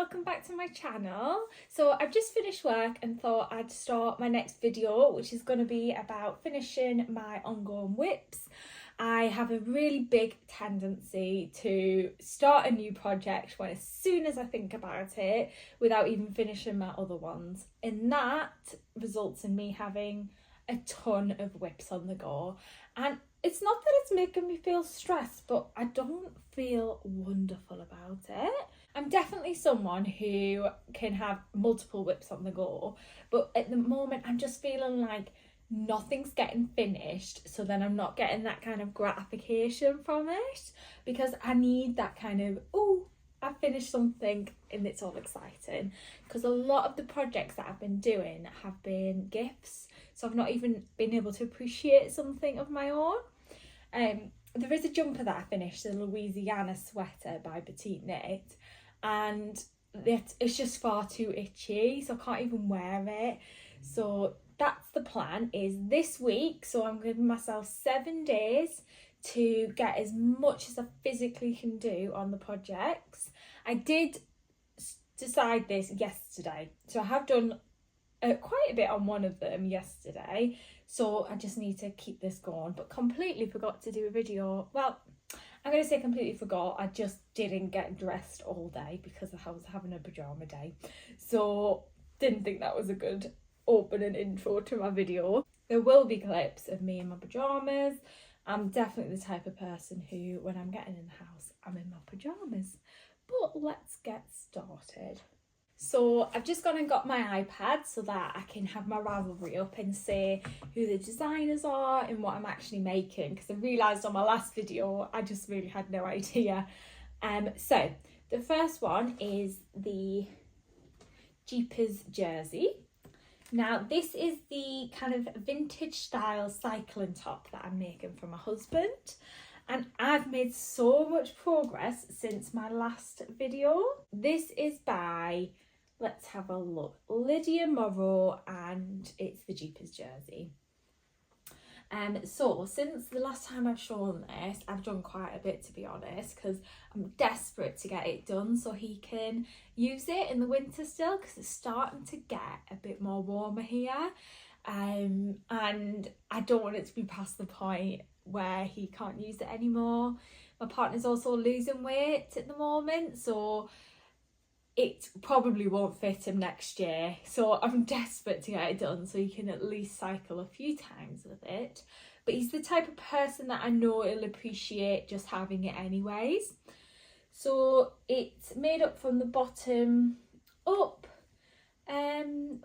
welcome back to my channel. So I've just finished work and thought I'd start my next video, which is going to be about finishing my ongoing whips. I have a really big tendency to start a new project as soon as I think about it without even finishing my other ones, and that results in me having a ton of whips on the go. And it's not that it's making me feel stressed, but I don't feel wonderful about it. I'm definitely someone who can have multiple whips on the go, but at the moment I'm just feeling like nothing's getting finished, so then I'm not getting that kind of gratification from it, because I need that kind of, oh, I finished something and it's all exciting. Because a lot of the projects that I've been doing have been gifts, so I've not even been able to appreciate something of my own. There is a jumper that I finished, the Louisiana sweater by Petite Knit, and it's just far too itchy, so I can't even wear it. So that's the plan, is this week, so I'm giving myself 7 days to get as much as I physically can do on the projects. I did decide this yesterday, so I have done quite a bit on one of them yesterday, so I just need to keep this going, but completely forgot to do a video. Well, I'm going to say completely forgot, I just didn't get dressed all day because I was having a pyjama day, so didn't think that was a good opening intro to my video. There will be clips of me in my pyjamas. I'm definitely the type of person who, when I'm getting in the house, I'm in my pyjamas. But let's get started. So I've just gone and got my iPad so that I can have my Ravelry up and see who the designers are and what I'm actually making, because I realised on my last video I just really had no idea. So the first one is the Jeepers jersey. Now this is the kind of vintage style cycling top that I'm making for my husband, and I've made so much progress since my last video. This is by, let's have a look, Lydia Morrow, and it's the Jeepers jersey. So since the last time I've shown this, I've done quite a bit, to be honest, because I'm desperate to get it done so he can use it in the winter still, because it's starting to get a bit more warmer here, and I don't want it to be past the point where he can't use it anymore. My partner's also losing weight at the moment, so it probably won't fit him next year, so I'm desperate to get it done so he can at least cycle a few times with it. But he's the type of person that I know he'll appreciate just having it anyways. So it's made up from the bottom up,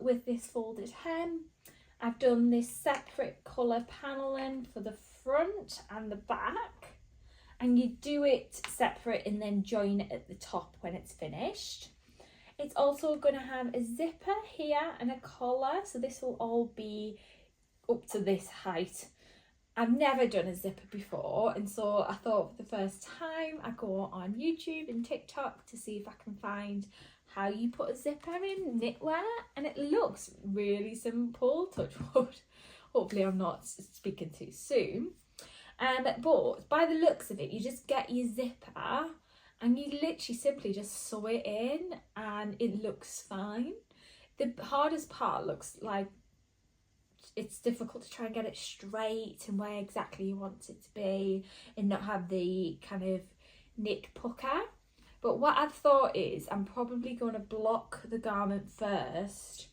with this folded hem. I've done this separate colour panelling for the front and the back, and you do it separate and then join it at the top when it's finished. It's also going to have a zipper here and a collar, so this will all be up to this height. I've never done a zipper before, and so I thought for the first time I'd go on YouTube and TikTok to see if I can find how you put a zipper in knitwear, and it looks really simple, touch wood. Hopefully I'm not speaking too soon. But by the looks of it, you just get your zipper and you literally simply just sew it in and it looks fine. The hardest part looks like it's difficult to try and get it straight and where exactly you want it to be and not have the kind of knit pucker. But what I've thought is I'm probably going to block the garment first,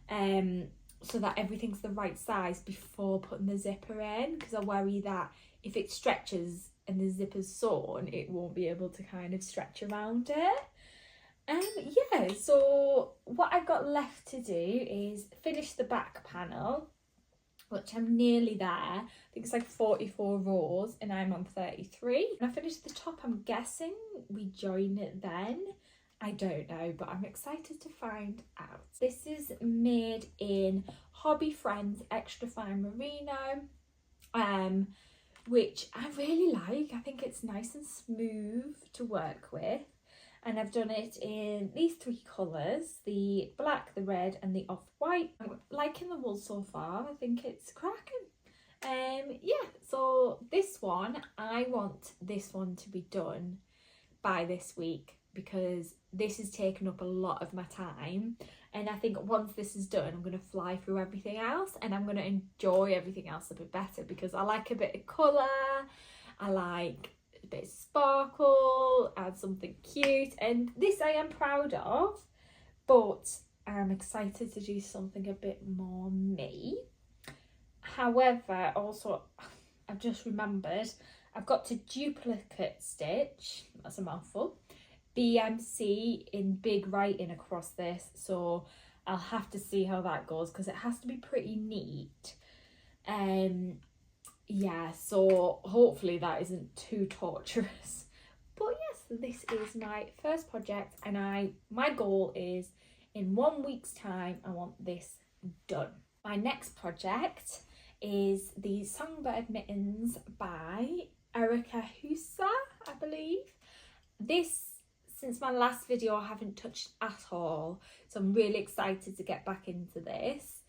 so that everything's the right size before putting the zipper in, because I worry that if it stretches and the zipper's sewn, it won't be able to kind of stretch around it. Yeah, so what I've got left to do is finish the back panel, which I'm nearly there. I think it's like 44 rows and I'm on 33. When I finish the top, I'm guessing we join it then. I don't know, but I'm excited to find out. This is made in Hobby Friends Extra Fine Merino, which I really like. I think it's nice and smooth to work with. And I've done it in these 3 colours, the black, the red and the off-white. I'm liking the wool so far. I think it's cracking. Yeah, so this one, I want this one to be done by this week. because this has taken up a lot of my time, and I think once this is done I'm going to fly through everything else and I'm going to enjoy everything else a bit better, because I like a bit of colour, I like a bit of sparkle, add something cute, and this I am proud of, but I'm excited to do something a bit more me. However, also I've just remembered I've got to duplicate stitch, that's a mouthful, BMC in big writing across this, so I'll have to see how that goes because it has to be pretty neat. Yeah, so hopefully that isn't too torturous. But yes, this is my first project, and my goal is in 1 week's time I want this done. My next project is the Songbird Mittens by Erica Husa, I believe. This, since my last video, I haven't touched at all, so I'm really excited to get back into this.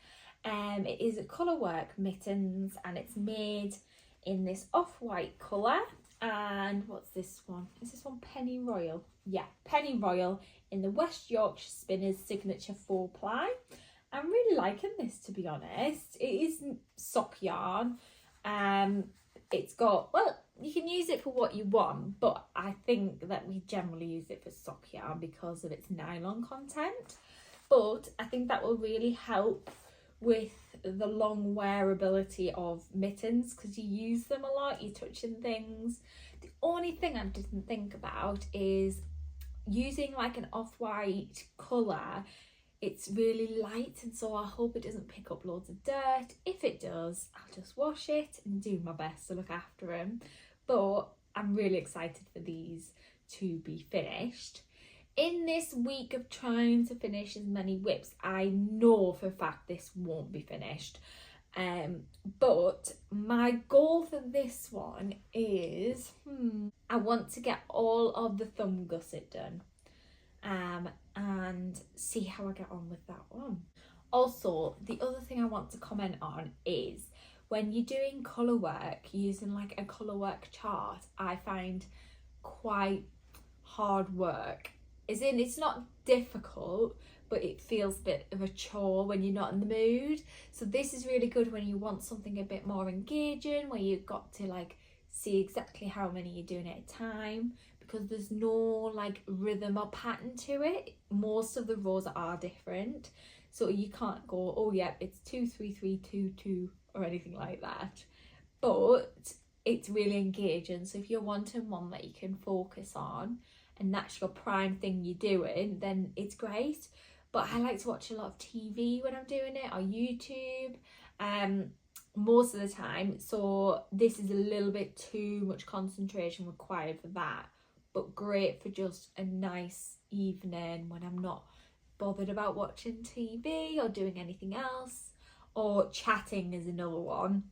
It is a colourwork mittens, and it's made in this off-white colour. And what's this one? Is this one Penny Royal? Yeah, Penny Royal in the West Yorkshire Spinners signature 4-ply. I'm really liking this, to be honest. It is sock yarn. It's got, well, you can use it for what you want, but I think that we generally use it for sock yarn because of its nylon content. But I think that will really help with the long wearability of mittens, because you use them a lot, you're touching things. The only thing I didn't think about is using like an off-white colour. It's really light, and so I hope it doesn't pick up loads of dirt. If it does, I'll just wash it and do my best to look after them. But I'm really excited for these to be finished. In this week of trying to finish as many whips, I know for a fact this won't be finished. But my goal for this one is, I want to get all of the thumb gusset done. And see how I get on with that one. Also, the other thing I want to comment on is when you're doing colour work using like a colour work chart, I find quite hard work. As in, it's not difficult, but it feels a bit of a chore when you're not in the mood. So this is really good when you want something a bit more engaging, where you've got to like see exactly how many you're doing at a time, because there's no like rhythm or pattern to it. Most of the rows are different, so you can't go, oh yeah, it's 2 3 3 2 2 or anything like that. But it's really engaging, so if you're wanting one that you can focus on and that's your prime thing you're doing, then it's great. But I like to watch a lot of TV when I'm doing it, or YouTube, most of the time, so this is a little bit too much concentration required for that, but great for just a nice evening when I'm not bothered about watching TV or doing anything else. Or chatting is another one.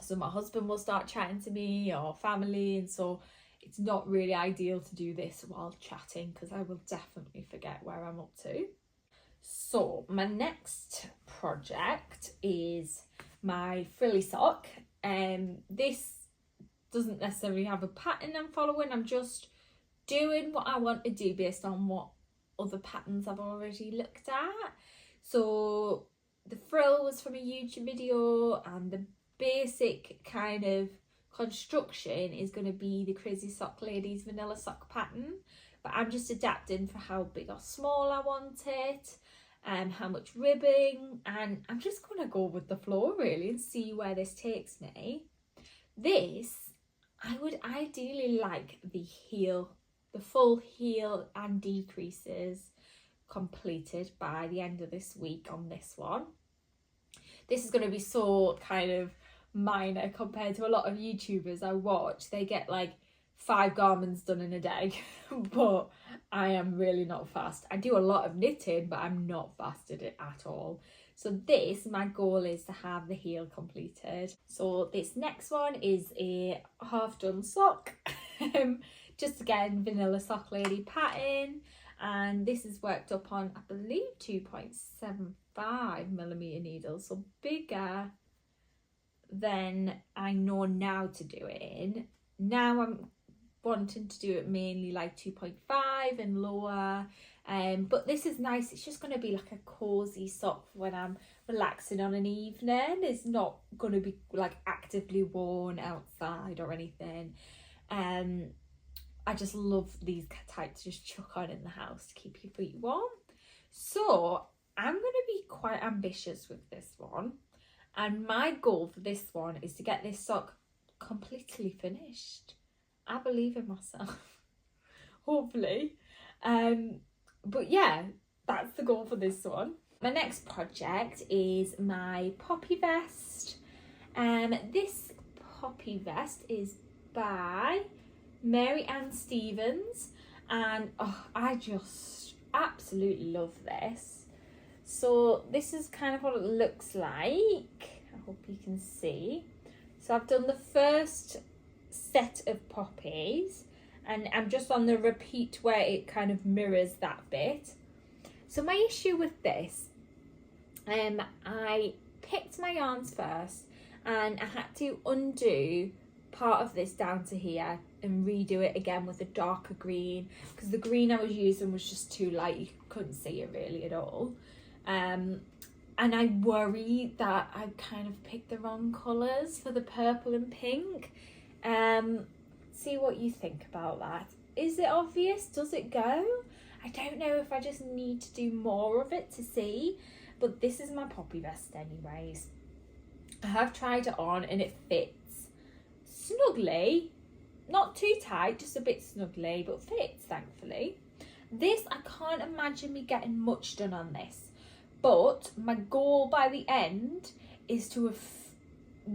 So my husband will start chatting to me, or family, and so it's not really ideal to do this while chatting because I will definitely forget where I'm up to. So my next project is my frilly sock. This doesn't necessarily have a pattern I'm following, I'm just doing what I want to do based on what other patterns I've already looked at. So the frill was from a YouTube video, and the basic kind of construction is going to be the Crazy Sock Ladies vanilla sock pattern, but I'm just adapting for how big or small I want it, and how much ribbing, and I'm just going to go with the flow really and see where this takes me. This, I would ideally like the heel, the full heel and decreases completed by the end of this week on this one. This is going to be so kind of minor compared to a lot of YouTubers I watch. They get like 5 garments done in a day, but I am really not fast. I do a lot of knitting, but I'm not fast at it at all. So this, my goal is to have the heel completed. So this next one is a half done sock. Just again, vanilla sock lady pattern, and this is worked up on, I believe, 2.75mm needles, so bigger than I know now to do it in. Now I'm wanting to do it mainly like 2.5 and lower. But this is nice. It's just going to be like a cozy sock when I'm relaxing on an evening. It's not going to be like actively worn outside or anything. I just love these types to just chuck on in the house to keep your feet warm. So I'm going to be quite ambitious with this one. And my goal for this one is to get this sock completely finished. I believe in myself. Hopefully. But yeah, that's the goal for this one. My next project is my poppy vest. This poppy vest is by Mary Ann Stevens, and I just absolutely love this. So this is kind of what it looks like. I hope you can see. So I've done the first set of poppies, and I'm just on the repeat where it kind of mirrors that bit. So my issue with this, I picked my yarns first and I had to undo part of this down to here and redo it again with a darker green, because the green I was using was just too light. You couldn't see it really at all. And I worry that I kind of picked the wrong colours for the purple and pink. See what you think about that. Is it obvious? Does it go? I don't know if I just need to do more of it to see, but this is my poppy vest anyways. I have tried it on and it fits snugly, not too tight, just a bit snugly, but fits thankfully. This, I can't imagine me getting much done on this, but my goal by the end is to have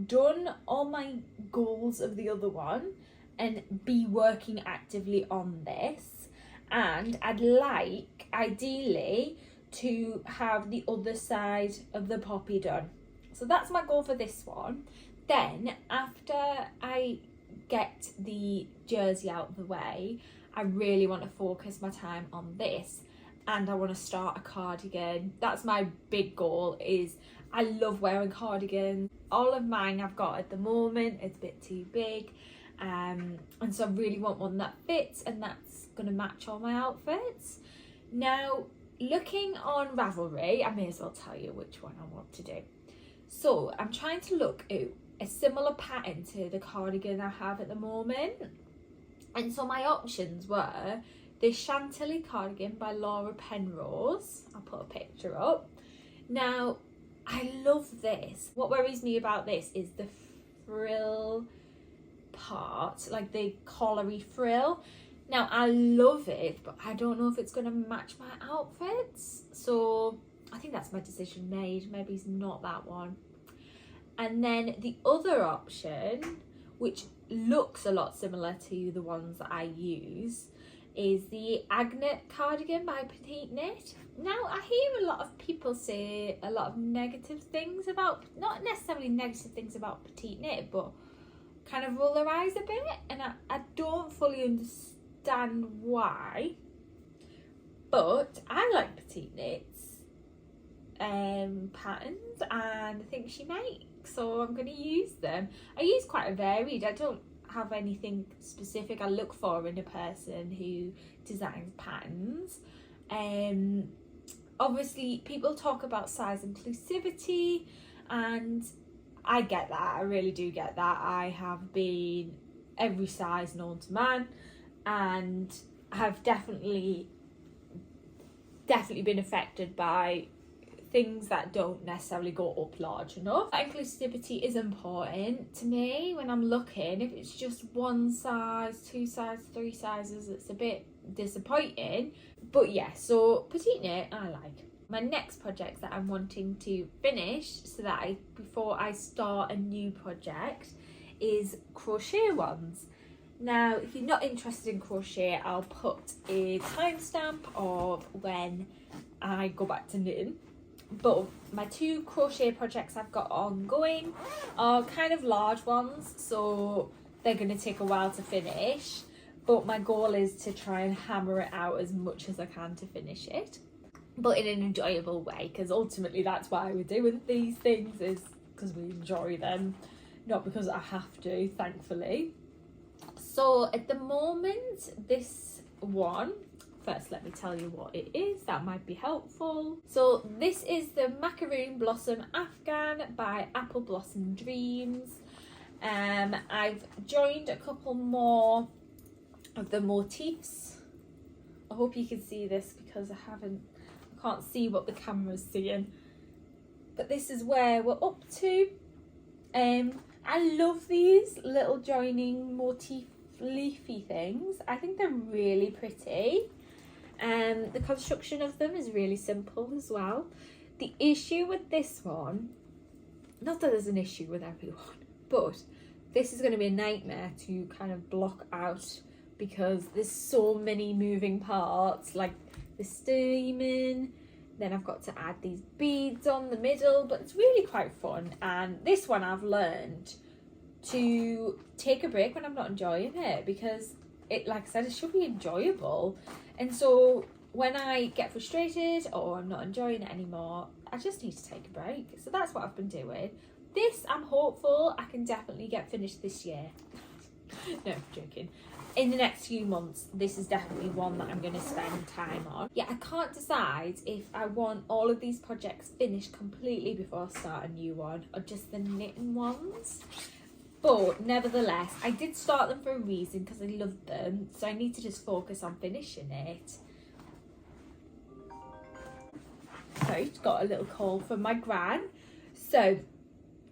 done all my goals of the other one and be working actively on this. And I'd like, ideally, to have the other side of the poppy done. So that's my goal for this one. Then, after I get the jersey out of the way, I really want to focus my time on this. And I want to start a cardigan. That's my big goal. Is I love wearing cardigans. All of mine I've got at the moment, it's a bit too big. And so I really want one that fits and that's going to match all my outfits. Now, looking on Ravelry, I may as well tell you which one I want to do. So I'm trying to look at a similar pattern to the cardigan I have at the moment. And so my options were the Chantilly cardigan by Laura Penrose. I'll put a picture up. Now, I love this. What worries me about this is the frill part, like the collary frill. Now, I love it, but I don't know if it's going to match my outfits. So I think that's my decision made. Maybe it's not that one. And then the other option, which looks a lot similar to the ones that I use, is the Agnet cardigan by Petite Knit. Now, I hear a lot of people say a lot of negative things about, not necessarily negative things about Petite Knit, but kind of roll their eyes a bit, and I don't fully understand why. But I like Petite Knit's patterns, and I think she makes, so I'm going to use them. I use quite a varied. I don't have anything specific I look for in a person who designs patterns. Obviously people talk about size inclusivity, and I get that. I really do get that. I have been every size known to man, and have definitely been affected by things that don't necessarily go up large enough. Inclusivity is important to me when I'm looking. If it's just one size, two sizes, three sizes, it's a bit disappointing. But yeah, so Petite Knit I like. My next project that I'm wanting to finish so that before I start a new project is crochet ones. Now, if you're not interested in crochet, I'll put a timestamp of when I go back to knitting. But my two crochet projects I've got ongoing are kind of large ones, so they're going to take a while to finish. But my goal is to try and hammer it out as much as I can to finish it, but in an enjoyable way, because ultimately that's why we're doing these things, is because we enjoy them, not because I have to, thankfully. So at the moment, this one, first let me tell you what it is, that might be helpful. So this is the Macaroon Blossom Afghan by Apple Blossom Dreams. I've joined a couple more of the motifs. I hope you can see this because I can't see what the camera's seeing. But this is where we're up to. I love these little joining motif leafy things. I think they're really pretty. The construction of them is really simple as well. The issue with this one, not that there's an issue with everyone, but this is going to be a nightmare to kind of block out because there's so many moving parts, like the steaming. Then I've got to add these beads on the middle, but it's really quite fun. And this one I've learned to take a break when I'm not enjoying it, because it, like I said, it should be enjoyable. And so when I get frustrated or I'm not enjoying it anymore, I just need to take a break. So that's what I've been doing. This, I'm hopeful I can definitely get finished this year. No, I'm joking. In the next few months, this is definitely one that I'm going to spend time on. Yeah, I can't decide if I want all of these projects finished completely before I start a new one, or just the knitting ones. But nevertheless, I did start them for a reason, because I loved them. So I need to just focus on finishing it. So, got a little call from my gran. So,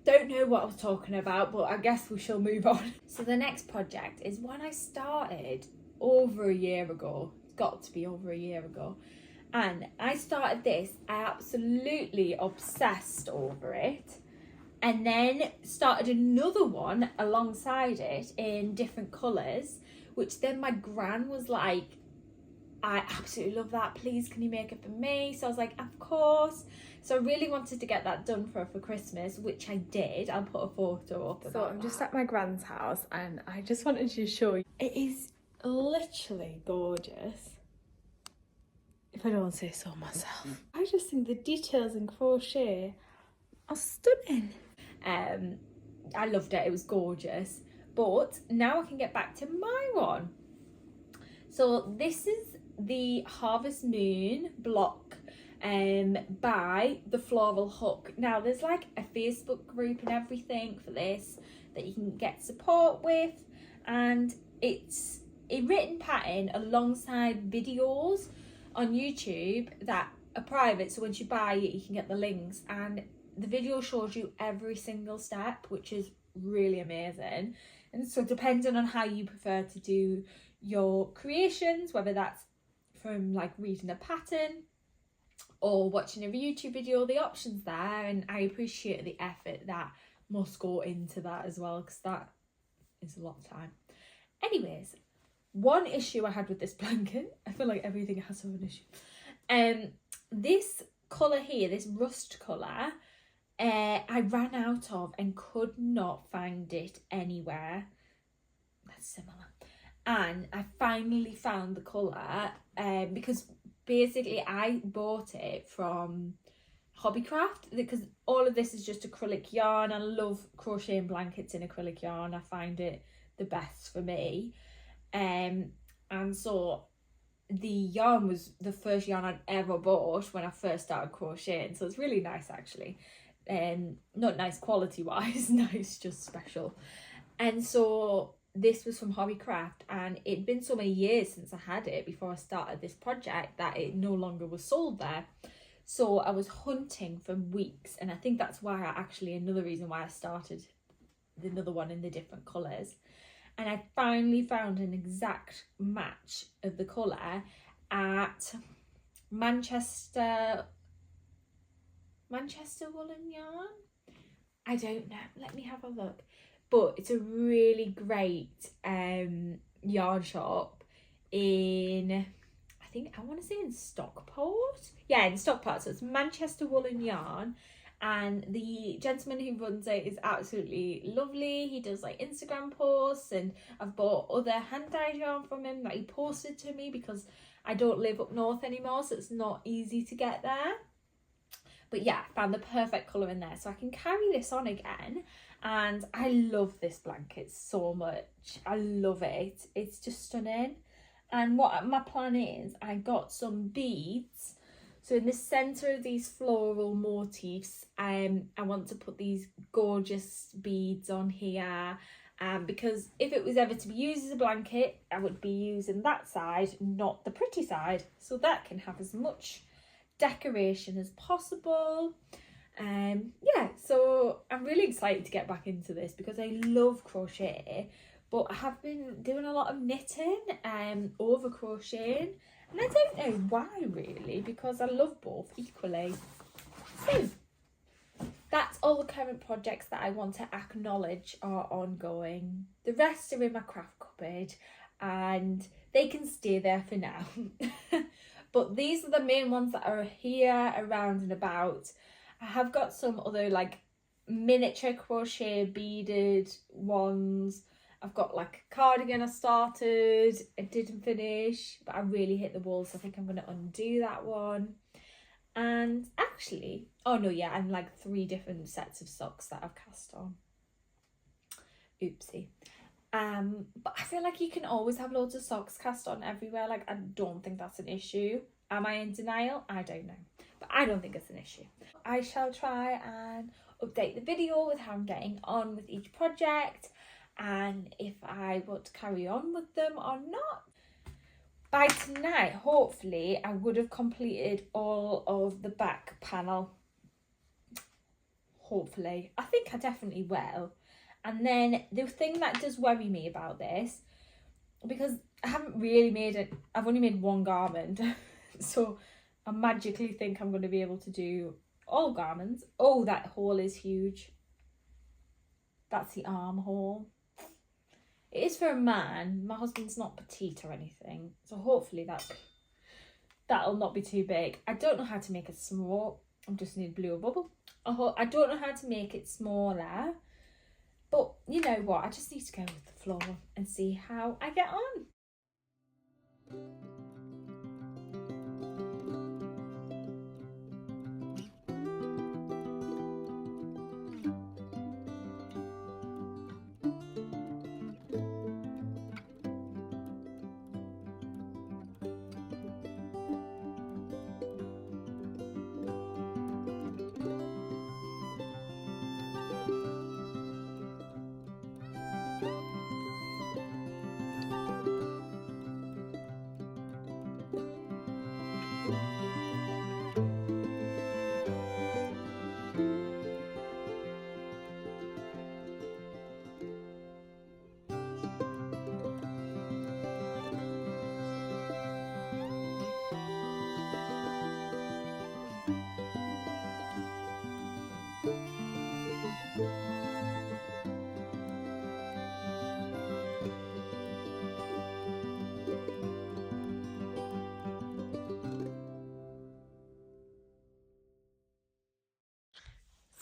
don't know what I was talking about, but I guess we shall move on. So the next project is one I started over a year ago. It's got to be over a year ago. And I started this, I absolutely obsessed over it. And then started another one alongside it in different colours, which then my gran was like, I absolutely love that, please can you make it for me? So I was like, of course. So I really wanted to get that done for her for Christmas, which I did. I'll put a photo up. So I'm just at my grand's house and I just wanted to show you. It is literally gorgeous, if I don't say so myself. I just think the details in crochet are stunning. I loved it, it was gorgeous. But now I can get back to my one. So this is the Harvest Moon block by the Floral Hook. Now there's like a Facebook group and everything for this that you can get support with, and it's a written pattern alongside videos on YouTube that are private, so once you buy it you can get the links, and the video shows you every single step, which is really amazing. And so depending on how you prefer to do your creations, whether that's from like reading a pattern or watching a YouTube video, the option's there, and I appreciate the effort that must go into that as well, because that is a lot of time. Anyways, one issue I had with this blanket, I feel like everything has an issue. This colour here, this rust colour, I ran out of and could not find it anywhere that's similar. And I finally found the colour because basically I bought it from Hobbycraft, because all of this is just acrylic yarn. I love crocheting blankets in acrylic yarn. I find it the best for me. And so the yarn was the first yarn I'd ever bought when I first started crocheting. So it's really nice actually. Not nice quality wise, nice just special. And so this was from Hobbycraft, and it'd been so many years since I had it before I started this project that it no longer was sold there. So I was hunting for weeks, and I think that's why another reason why I started another one in the different colours. And I finally found an exact match of the colour at Manchester Woolen Yarn? I don't know, let me have a look. But it's a really great yarn shop in, I want to say in Stockport. Yeah, in Stockport. So it's Manchester Woolen Yarn. And the gentleman who runs it is absolutely lovely. He does like Instagram posts, and I've bought other hand-dyed yarn from him that he posted to me because I don't live up north anymore, so it's not easy to get there. But yeah, I found the perfect colour in there, so I can carry this on again. And I love this blanket so much. I love it. It's just stunning. And what my plan is, I got some beads. So in the centre of these floral motifs, I want to put these gorgeous beads on here. Because if it was ever to be used as a blanket, I would be using that side, not the pretty side. So that can have as much decoration as possible. Yeah, so I'm really excited to get back into this because I love crochet, but I have been doing a lot of knitting, over crocheting, and I don't know why really, because I love both equally. So that's all the current projects that I want to acknowledge are ongoing. The rest are in my craft cupboard and they can stay there for now. But these are the main ones that are here, around and about. I have got some other like miniature crochet beaded ones. I've got like a cardigan I started, I didn't finish, but I really hit the wall, so I think I'm going to undo that one. And actually, oh no, yeah, and like 3 different sets of socks that I've cast on. Oopsie. But I feel like you can always have loads of socks cast on everywhere. Like, I don't think that's an issue. Am I in denial? I don't know, but I don't think it's an issue. I shall try and update the video with how I'm getting on with each project and if I want to carry on with them or not. By tonight, hopefully, I would have completed all of the back panel. Hopefully. I think I definitely will. And then the thing that does worry me about this, because I haven't really made it, I've only made 1 garment. So I magically think I'm going to be able to do all garments. Oh, that hole is huge. That's the armhole. It is for a man. My husband's not petite or anything, so hopefully that'll not be too big. I don't know how to make it small. I just need blue bubble. I don't know how to make it smaller, but you know what? I just need to go with the flow and see how I get on.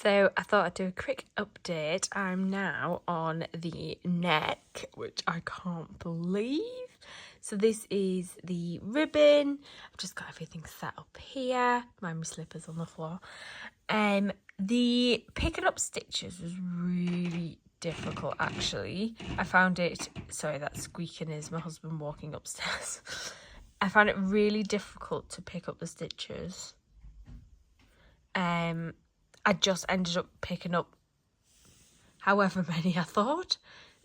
So I thought I'd do a quick update. I'm now on the neck, which I can't believe. So this is the ribbon. I've just got everything set up here. My slippers on the floor. The picking up stitches was really difficult actually. I found it, sorry, that squeaking is my husband walking upstairs. I found it really difficult to pick up the stitches. I just ended up picking up however many I thought.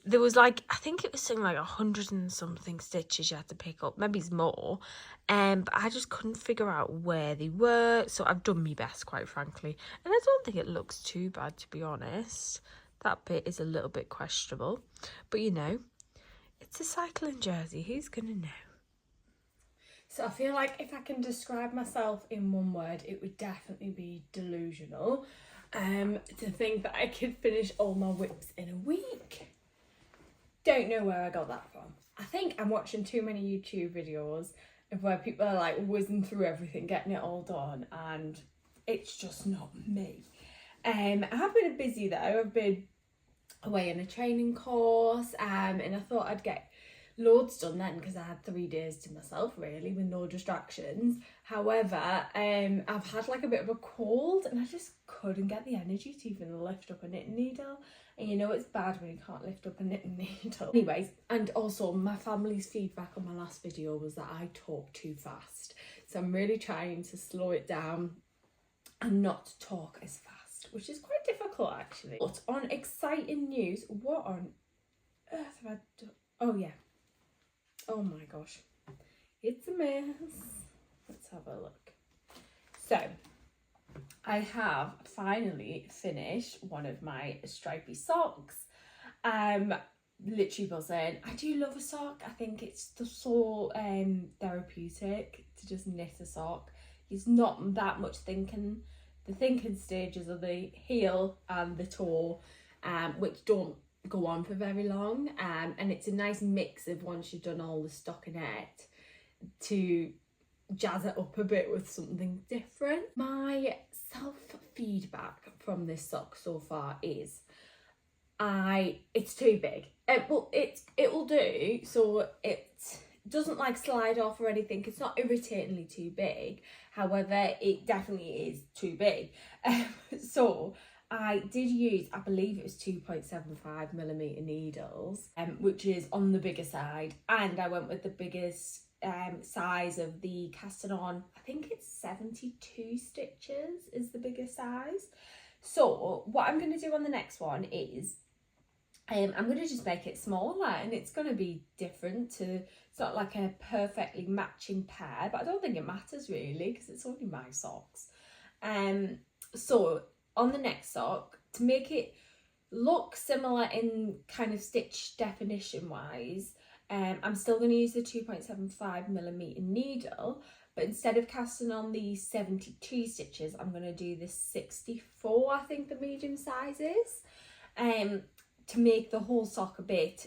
There was like, I think it was something like 100 and something stitches you had to pick up. Maybe it's more. But I just couldn't figure out where they were. So I've done my best, quite frankly. And I don't think it looks too bad, to be honest. That bit is a little bit questionable. But you know, it's a cycling jersey. Who's going to know? So I feel like if I can describe myself in one word, it would definitely be delusional. To think that I could finish all my whips in a week. Don't know where I got that from. I think I'm watching too many YouTube videos of where people are like whizzing through everything, getting it all done, and it's just not me. I have been busy though. I've been away on a training course, and I thought I'd get loads done then because I had 3 days to myself really with no distractions. However, I've had like a bit of a cold and I just couldn't get the energy to even lift up a knitting needle. And you know it's bad when you can't lift up a knitting needle. Anyways, and also my family's feedback on my last video was that I talk too fast. So I'm really trying to slow it down and not talk as fast, which is quite difficult actually. But on exciting news, what on earth have I done? Oh yeah. Oh my gosh. It's a mess. Let's have a look. So, I have finally finished one of my stripy socks. Literally buzzing. I do love a sock. I think it's so therapeutic to just knit a sock. It's not that much thinking. The thinking stages are the heel and the toe, which don't go on for very long. And it's a nice mix of once you've done all the stockinette to jazz it up a bit with something different. My self-feedback from this sock so far is it's too big. Well, it will do, so it doesn't like slide off or anything. It's not irritatingly too big. However, it definitely is too big. So I did use, I believe it was 2.75mm needles, which is on the bigger side, and I went with the biggest size of the casting on. I think it's 72 stitches is the biggest size. So what I'm going to do on the next one is I'm going to just make it smaller, and it's going to be different to, it's not like a perfectly matching pair, but I don't think it matters really because it's only my socks. So on the next sock, to make it look similar in kind of stitch definition wise, I'm still going to use the 2.75mm needle, but instead of casting on the 72 stitches, I'm going to do the 64, I think the medium size is, to make the whole sock a bit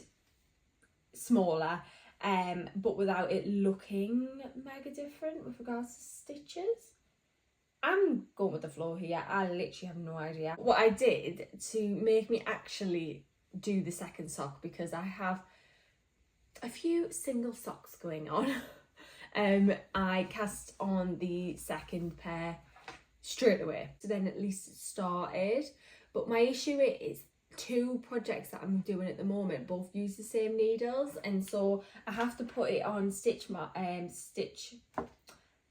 smaller, but without it looking mega different with regards to stitches. I'm going with the flow here. I literally have no idea what I did to make me actually do the second sock, because I have a few single socks going on. I cast on the second pair straight away, so then at least it started. But my issue is 2 projects that I'm doing at the moment both use the same needles, and so I have to put it on stitch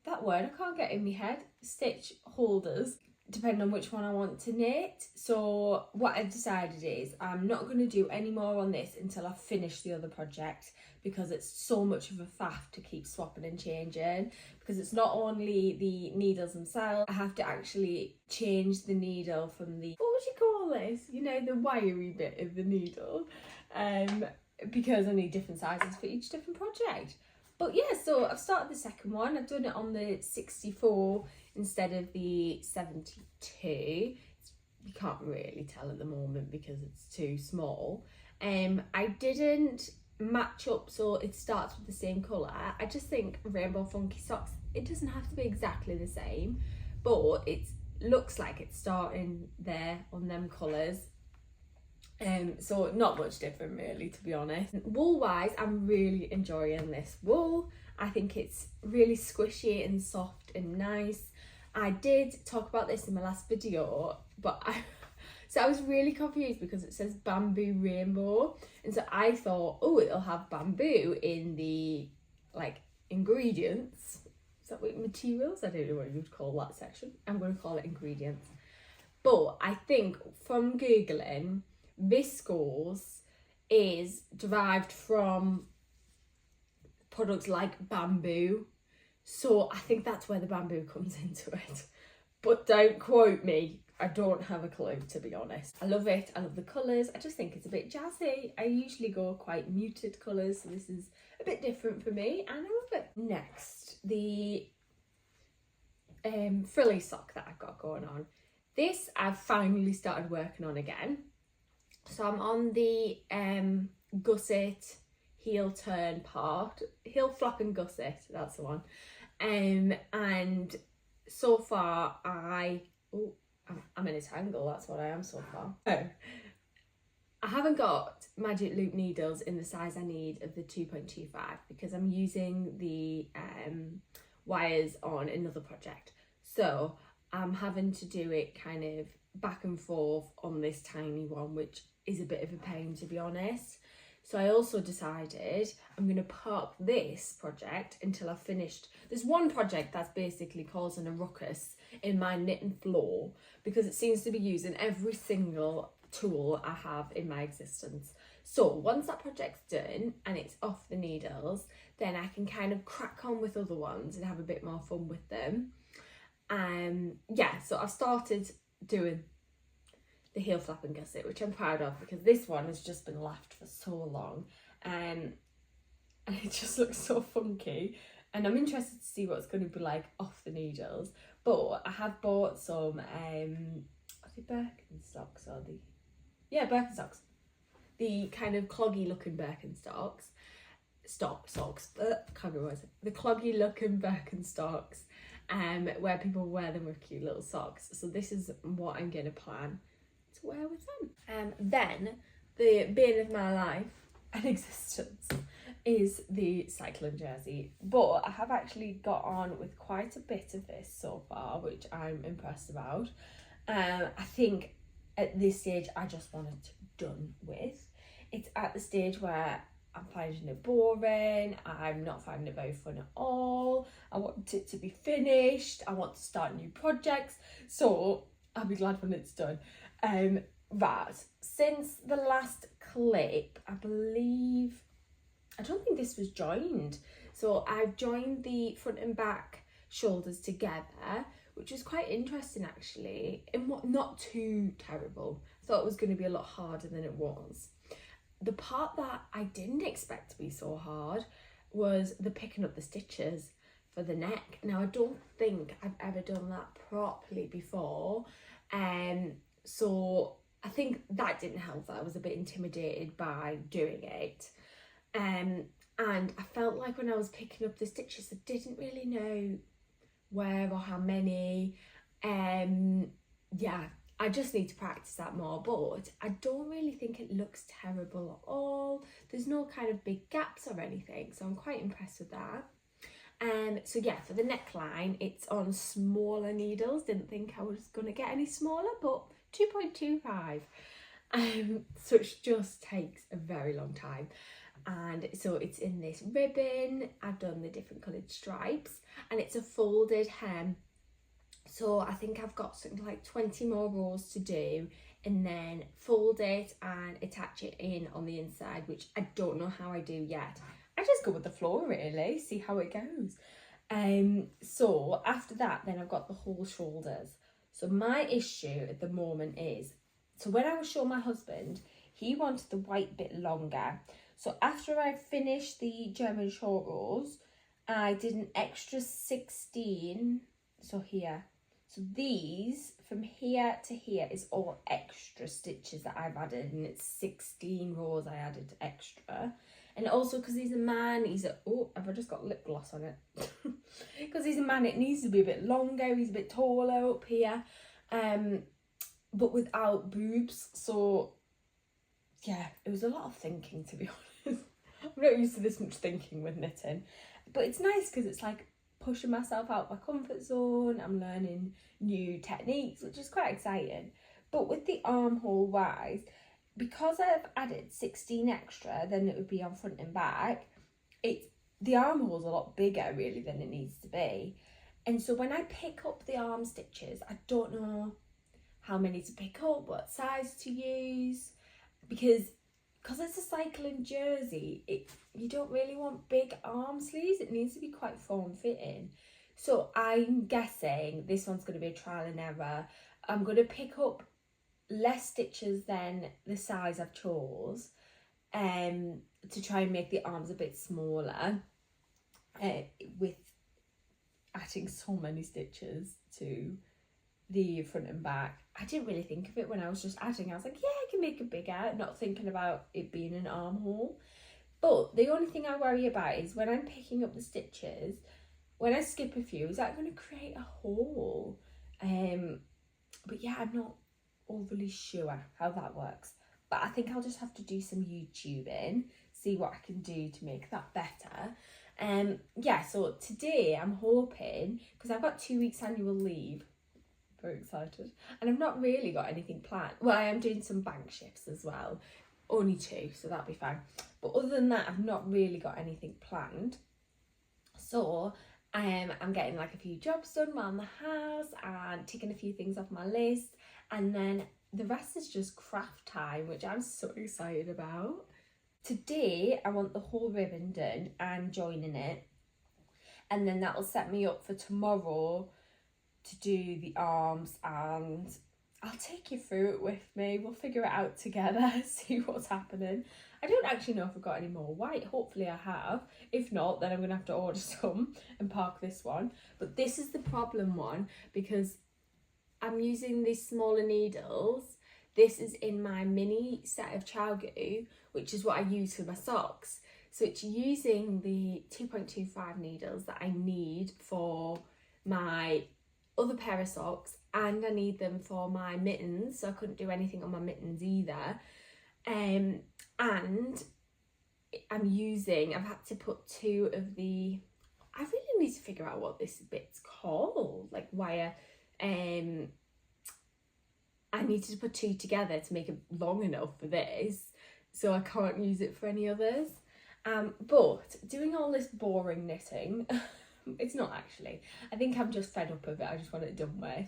that word I can't get in my head, stitch holders, depending on which one I want to knit. So what I've decided is I'm not going to do any more on this until I finish the other project, because it's so much of a faff to keep swapping and changing, because it's not only the needles themselves, I have to actually change the needle from the, what would you call this, you know, the wiry bit of the needle, because I need different sizes for each different project. But yeah, so I've started the second one. I've done it on the 64 instead of the 72. You can't really tell at the moment because it's too small. I didn't match up so it starts with the same colour. I just think Rainbow Funky Socks, it doesn't have to be exactly the same, but it looks like it's starting there on them colours. So not much different really, to be honest. Wool wise, I'm really enjoying this wool. I think it's really squishy and soft and nice. I did talk about this in my last video, but I was really confused because it says bamboo rainbow, and so I thought, oh, it'll have bamboo in the like ingredients. Is that what materials? I don't know what you would call that section. I'm going to call it ingredients. But I think from Googling, viscose is derived from products like bamboo, so I think that's where the bamboo comes into it, but don't quote me, I don't have a clue, to be honest. I love it, I love the colours, I just think it's a bit jazzy. I usually go quite muted colours, so this is a bit different for me and I love it. Next, the frilly sock that I've got going on. This I've finally started working on again. So I'm on the gusset heel turn part, heel flap and gusset, that's the one. And so far I'm in a tangle, that's what I am so far. I haven't got magic loop needles in the size I need of the 2.25 because I'm using the wires on another project. So I'm having to do it kind of back and forth on this tiny one, which is a bit of a pain, to be honest. So I also decided I'm going to park this project until I've finished. There's one project that's basically causing a ruckus in my knitting floor because it seems to be using every single tool I have in my existence. So once that project's done and it's off the needles, then I can kind of crack on with other ones and have a bit more fun with them. Yeah, so I've started doing the heel flap and gusset, which I'm proud of because this one has just been left for so long, and it just looks so funky, and I'm interested to see what it's going to be like off the needles. But I have bought some are they Birkenstocks or Birkenstocks, the kind of cloggy looking Birkenstocks, can't remember what I said. The cloggy looking Birkenstocks, where people wear them with cute little socks. So this is what I'm gonna plan to wear with them. Then the bane of my life and existence is the cycling jersey, but I have actually got on with quite a bit of this so far, which I'm impressed about. I think at this stage I just want it done with. It's at the stage where I'm finding it boring, I'm not finding it very fun at all, I want it to be finished, I want to start new projects, so I'll be glad when it's done. Right, since the last clip, I don't think this was joined, so I've joined the front and back shoulders together, which was quite interesting actually, and not too terrible. I thought it was going to be a lot harder than it was. The part that I didn't expect to be so hard was the picking up the stitches for the neck. Now I don't think I've ever done that properly before, so I think that didn't help, that I was a bit intimidated by doing it. And I felt like when I was picking up the stitches I didn't really know where or how many. Yeah, I just need to practice that more, but I don't really think it looks terrible at all. There's no kind of big gaps or anything, so I'm quite impressed with that. So yeah, for the neckline, it's on smaller needles. Didn't think I was going to get any smaller, but 2.25. So it just takes a very long time. And so it's in this ribbon. I've done the different coloured stripes, and it's a folded hem. So I think I've got something like 20 more rows to do, and then fold it and attach it in on the inside, which I don't know how I do yet. I just go with the flow really, see how it goes. So after that, then I've got the whole shoulders. So my issue at the moment is, so when I was showing my husband, he wanted the white bit longer. So after I finished the German short rows, I did an extra 16, so here. So these, from here to here, is all extra stitches that I've added, and it's 16 rows I added extra. And also because he's a man, have I just got lip gloss on it? Because he's a man, it needs to be a bit longer, he's a bit taller up here, but without boobs. So yeah, it was a lot of thinking, to be honest. I'm not used to this much thinking with knitting, but it's nice because it's like pushing myself out of my comfort zone. I'm learning new techniques, which is quite exciting. But with the armhole wise, because I've added 16 extra than it would be on front and back, the armhole's a lot bigger really than it needs to be. And so when I pick up the arm stitches, I don't know how many to pick up, what size to use, because it's a cycling jersey, you don't really want big arm sleeves. It needs to be quite form-fitting. So I'm guessing this one's going to be a trial and error. I'm going to pick up less stitches than the size I've chose, to try and make the arms a bit smaller, with adding so many stitches to the front and back. I didn't really think of it when I was just adding. I was like, yeah, I can make it bigger, not thinking about it being an armhole. But the only thing I worry about is when I'm picking up the stitches, when I skip a few, is that going to create a hole? But yeah, I'm not overly sure how that works. but I think I'll just have to do some YouTubing, see what I can do to make that better. Yeah, so today I'm hoping, because I've got 2 weeks annual leave, very excited, and I've not really got anything planned. Well, I am doing some bank shifts as well, only 2, so that'll be fine. But other than that, I've not really got anything planned. So I'm getting like a few jobs done around the house and ticking a few things off my list, and then the rest is just craft time, which I'm so excited about. Today I want the whole ribbon done and joining it, and then that'll set me up for tomorrow to do the arms, and I'll take you through it with me. We'll figure it out together, see what's happening. I don't actually know if I've got any more white. Hopefully I have. If not, then I'm going to have to order some and park this one. But this is the problem one, because I'm using these smaller needles. This is in my mini set of Chowgoo, which is what I use for my socks. So it's using the 2.25 needles that I need for my other pair of socks, and I need them for my mittens, so I couldn't do anything on my mittens either. And I've had to put 2 of the, I really need to figure out what this bit's called, like wire. I needed to put 2 together to make it long enough for this, so I can't use it for any others. But doing all this boring knitting, it's not actually. I think I'm just fed up of it. I just want it done with.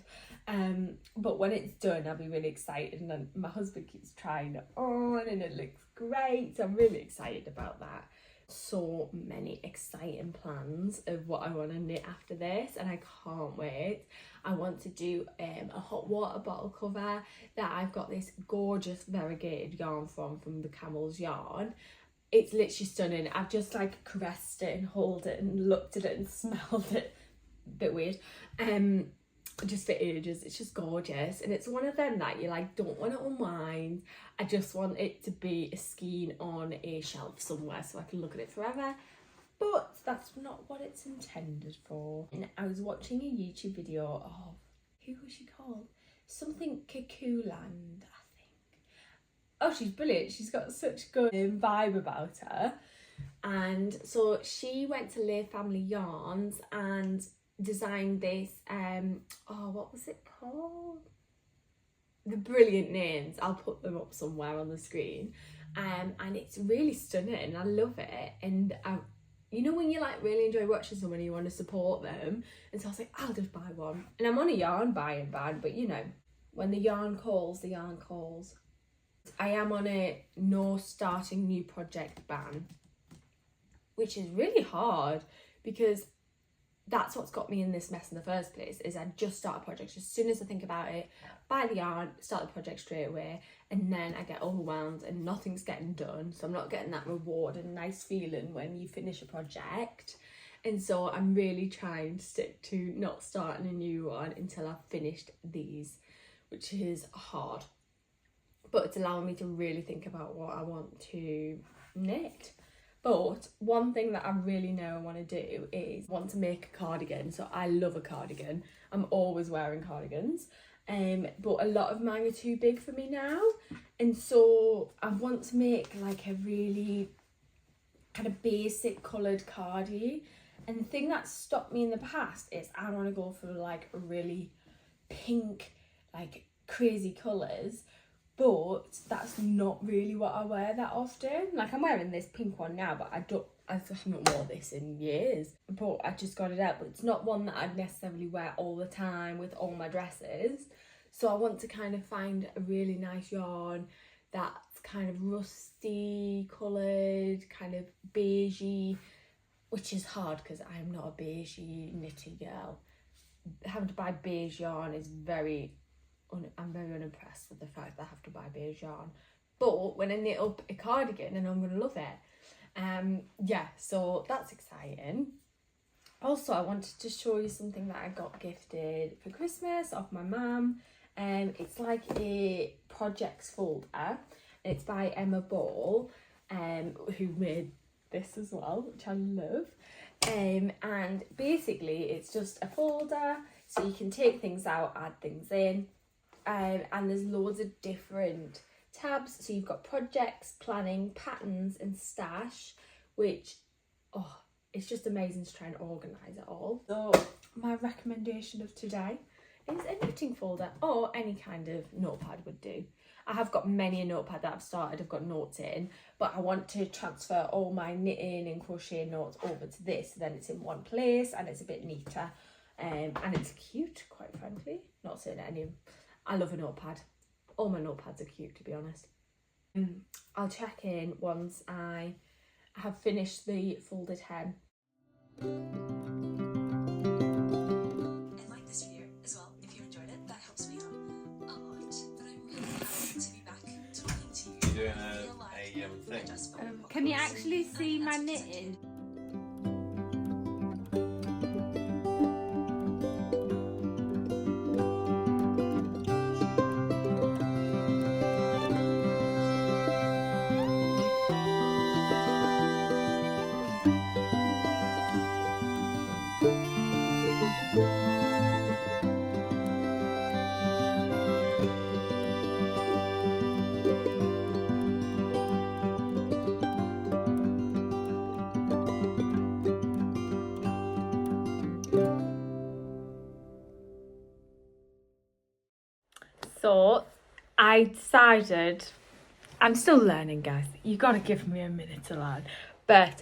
But when it's done, I'll be really excited. And then my husband keeps trying it on and it looks great. So I'm really excited about that. So many exciting plans of what I want to knit after this, and I can't wait. I want to do a hot water bottle cover that I've got this gorgeous variegated yarn from the Camel's Yarn. It's literally stunning. I've just like caressed it and held it and looked at it and smelled it. A bit weird. Just for ages. It's just gorgeous, and it's one of them that you like don't want to unwind. I just want it to be a skein on a shelf somewhere so I can look at it forever. But that's not what it's intended for. And I was watching a YouTube video of, who was she called? Something Cuckoo Land, I think. Oh, she's brilliant. She's got such good vibe about her. And so she went to Lay Family Yarns and designed this, what was it called? The brilliant names. I'll put them up somewhere on the screen. And it's really stunning. I love it. And you know when you like really enjoy watching someone and you want to support them, and so I was like, I'll just buy one. And I'm on a yarn buying ban, but you know, when the yarn calls, the yarn calls. I am on a no starting new project ban, which is really hard because that's what's got me in this mess in the first place. Is I just start a project as soon as I think about it, buy the yarn, start the project straight away, and then I get overwhelmed and nothing's getting done. So I'm not getting that reward and nice feeling when you finish a project. And so I'm really trying to stick to not starting a new one until I've finished these, which is hard. But it's allowing me to really think about what I want to knit. But one thing that I really know I want to do is want to make a cardigan. So I love a cardigan. I'm always wearing cardigans. But a lot of mine are too big for me now. And so I want to make like a really kind of basic coloured cardi. And the thing that stopped me in the past is I want to go for like really pink, like crazy colours. But that's not really what I wear that often. Like I'm wearing this pink one now, but I haven't worn this in years. But I just got it out. But it's not one that I'd necessarily wear all the time with all my dresses. So I want to kind of find a really nice yarn that's kind of rusty coloured, kind of beigey, which is hard because I'm not a beigey knitty girl. Having to buy beige yarn is I'm very unimpressed with the fact that I have to buy beige yarn. But when I knit up a cardigan, then I'm going to love it. Yeah, so that's exciting. Also, I wanted to show you something that I got gifted for Christmas off my mum. It's like a projects folder. It's by Emma Ball, who made this as well, which I love. And basically, it's just a folder, so you can take things out, add things in. And there's loads of different tabs. So you've got projects, planning, patterns and stash, which, oh, it's just amazing to try and organise it all. So my recommendation of today is a knitting folder, or any kind of notepad would do. I have got many a notepad that I've started, I've got notes in, but I want to transfer all my knitting and crochet notes over to this, so then it's in one place and it's a bit neater, and it's cute, quite frankly. Not saying any, I love a notepad. All my notepads are cute, to be honest. I'll check in once I have finished the folded hem. Can you actually see my knitting? So I decided, I'm still learning, guys. You got to give me a minute to learn. But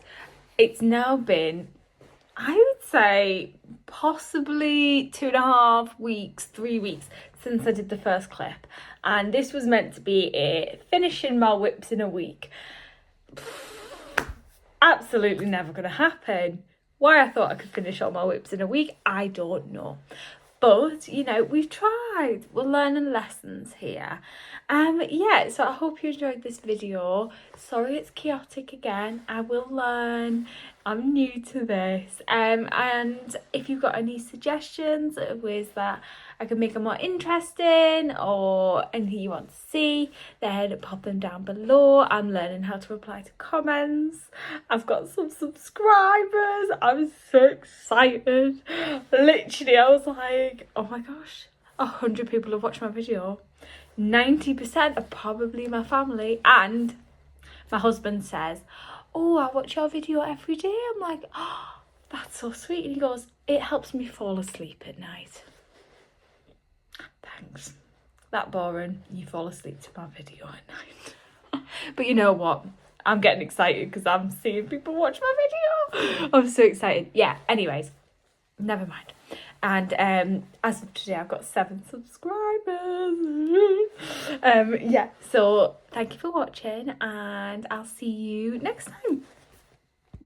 it's now been, I would say, possibly 2.5 weeks, 3 weeks since I did the first clip. And this was meant to be a finishing my whips in a week. Absolutely never going to happen. Why I thought I could finish all my whips in a week, I don't know. But, you know, we've tried. We're learning lessons here. Yeah, so I hope you enjoyed this video. Sorry it's chaotic again. I will learn. I'm new to this. And if you've got any suggestions of ways that I can make it more interesting or anything you want to see, then pop them down below. I'm learning how to reply to comments. I've got some subscribers. I'm so excited. Literally, I was like, oh my gosh, 100 people have watched my video. 90% are probably my family, and my husband says, oh, I watch your video every day. I'm like, oh, that's so sweet. And he goes, it helps me fall asleep at night. Thanks. That boring. You fall asleep to my video at night. But you know what? I'm getting excited because I'm seeing people watch my video. I'm so excited. Yeah, anyways, never mind. And as of today, I've got 7 subscribers. Yeah, so thank you for watching, and I'll see you next time.